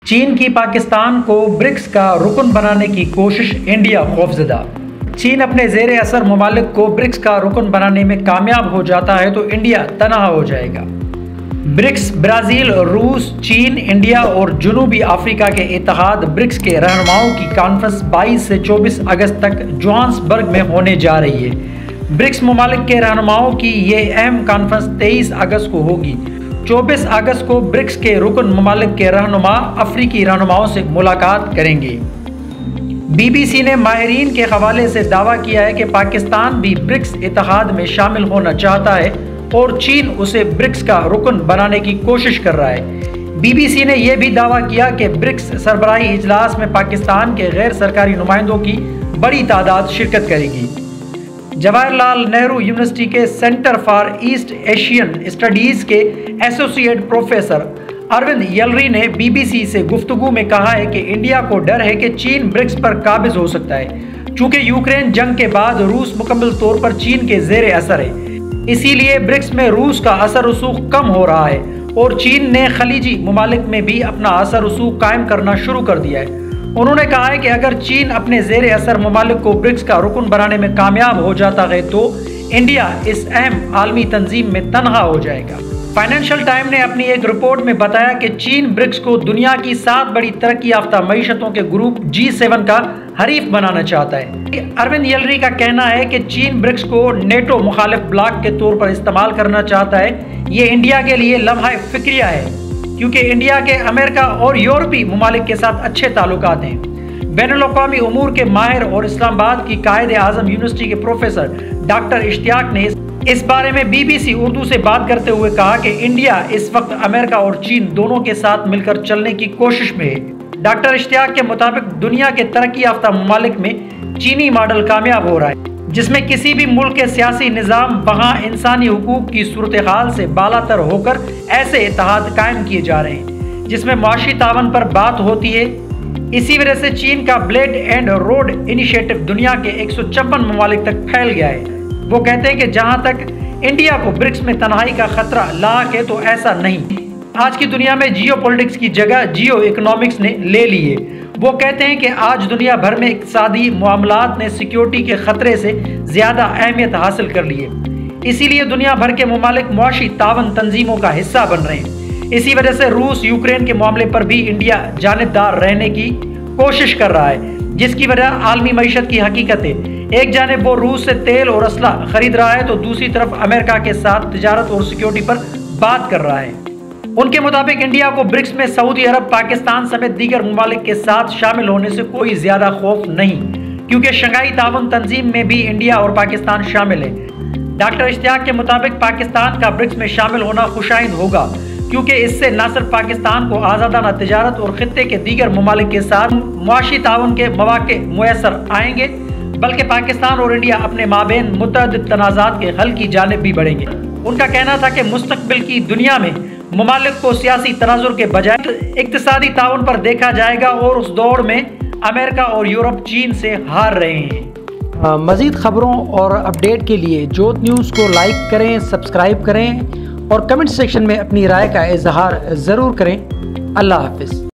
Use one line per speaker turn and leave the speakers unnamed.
چین کی پاکستان کو برکس کا رکن بنانے کی کوشش، انڈیا خوفزدہ۔ چین اپنے زیر اثر ممالک کو برکس کا رکن بنانے میں کامیاب ہو جاتا ہے تو انڈیا تنہا ہو جائے گا۔ برکس برازیل، روس، چین، انڈیا اور جنوبی افریقہ کے اتحاد برکس کے رہنماؤں کی کانفرنس 22 سے 24 اگست تک جوہانسبرگ میں ہونے جا رہی ہے۔ برکس ممالک کے رہنماؤں کی یہ اہم کانفرنس 23 اگست کو ہوگی۔ 24 اگست کو برکس کے رکن ممالک کے رہنما افریقی رہنماؤں سے ملاقات کریں گے۔ بی بی سی نے ماہرین کے حوالے سے دعویٰ کیا ہے کہ پاکستان بھی برکس اتحاد میں شامل ہونا چاہتا ہے اور چین اسے برکس کا رکن بنانے کی کوشش کر رہا ہے۔ بی بی سی نے یہ بھی دعویٰ کیا کہ برکس سربراہی اجلاس میں پاکستان کے غیر سرکاری نمائندوں کی بڑی تعداد شرکت کرے گی۔ جواہر لال نہرو یونیورسٹی کے centre for East Asian studies کے ایسوسی ایٹ پروفیسر اروند یلری نے بی بی سی سے گفتگو میں کہا ہے کہ انڈیا کو ڈر ہے کہ چین برکس پر قابض ہو سکتا ہے، چونکہ یوکرین جنگ کے بعد روس مکمل طور پر چین کے زیر اثر ہے۔ اسی لیے برکس میں روس کا اثر رسوخ کم ہو رہا ہے اور چین نے خلیجی ممالک میں بھی اپنا اثر رسوخ قائم کرنا شروع کر دیا ہے۔ انہوں نے کہا ہے کہ اگر چین اپنے زیر اثر ممالک کو برکس کا رکن بنانے میں کامیاب ہو جاتا ہے تو انڈیا اس اہم عالمی تنظیم میں تنہا ہو جائے گا۔ فائنینشل ٹائم نے اپنی ایک رپورٹ میں بتایا کہ چین برکس کو دنیا کی 7 بڑی ترقی یافتہ معیشتوں کے گروپ G7 کا حریف بنانا چاہتا ہے۔ اروند یلری کا کہنا ہے کہ چین برکس کو نیٹو مخالف بلاک کے طور پر استعمال کرنا چاہتا ہے۔ یہ انڈیا کے لیے لمحہ فکریہ ہے کیونکہ انڈیا کے امریکہ اور یورپی ممالک کے ساتھ اچھے تعلقات ہیں۔ بین الاقوامی امور کے ماہر اور اسلام آباد کی قائد اعظم یونیورسٹی کے پروفیسر ڈاکٹر اشتیاق نے اس بارے میں بی بی سی اردو سے بات کرتے ہوئے کہا کہ انڈیا اس وقت امریکہ اور چین دونوں کے ساتھ مل کر چلنے کی کوشش میں ہے۔ ڈاکٹر اشتیاق کے مطابق دنیا کے ترقی یافتہ ممالک میں چینی ماڈل کامیاب ہو رہا ہے، جس میں کسی بھی ملک کے سیاسی نظام وہاں انسانی حقوق کی صورتحال سے بالاتر ہو کر ایسے اتحاد قائم کیے جا رہے ہیں جس میں معاشی تعاون پر بات ہوتی ہے۔ اسی وجہ سے چین کا بلیڈ اینڈ روڈ انیشیٹو دنیا کے 156 ممالک تک پھیل گیا ہے۔ وہ کہتے ہیں کہ جہاں تک انڈیا کو برکس میں تنہائی کا خطرہ لاحق ہے تو ایسا نہیں۔ آج کی دنیا میں جیو پولیٹکس کی جگہ جیو اکنامکس نے لے لی ہے۔ وہ کہتے ہیں کہ آج دنیا بھر میں اقتصادی معاملات نے سیکیورٹی کے خطرے سے زیادہ اہمیت حاصل کر لی ہے، اسی لیے دنیا بھر کے ممالک معاشی تعاون تنظیموں کا حصہ بن رہے ہیں۔ اسی وجہ سے روس یوکرین کے معاملے پر بھی انڈیا جانبدار رہنے کی کوشش کر رہا ہے، جس کی وجہ عالمی معیشت کی حقیقت ہے۔ ایک جانب وہ روس سے تیل اور اسلحہ خرید رہا ہے تو دوسری طرف امریکہ کے ساتھ تجارت اور سیکیورٹی پر بات کر رہا ہے۔ ان کے مطابق انڈیا کو برکس میں سعودی عرب، پاکستان سمیت دیگر ممالک کے ساتھ شامل ہونے سے کوئی زیادہ خوف نہیں، کیونکہ شنگھائی تعاون تنظیم میں بھی انڈیا اور پاکستان شامل ہے۔ ڈاکٹر اشتیاق کے مطابق پاکستان کا برکس میں شامل ہونا خوشائند ہوگا، کیونکہ اس سے نہ صرف پاکستان کو آزادانہ تجارت اور خطے کے دیگر ممالک کے ساتھ معاشی تعاون کے مواقع میسر آئیں گے، بلکہ پاکستان اور انڈیا اپنے مابین متعدد تنازعات کے حل کی جانب بھی بڑھیں گے۔ ان کا کہنا تھا کہ مستقبل کی دنیا میں ممالک کو سیاسی تناظر کے بجائے اقتصادی تعاون پر دیکھا جائے گا اور اس دوڑ میں امریکہ اور یورپ چین سے ہار رہے ہیں۔ مزید خبروں اور اپڈیٹ کے لیے جوت نیوز کو لائک کریں، سبسکرائب کریں اور کمنٹ سیکشن میں اپنی رائے کا اظہار ضرور کریں۔ اللہ حافظ۔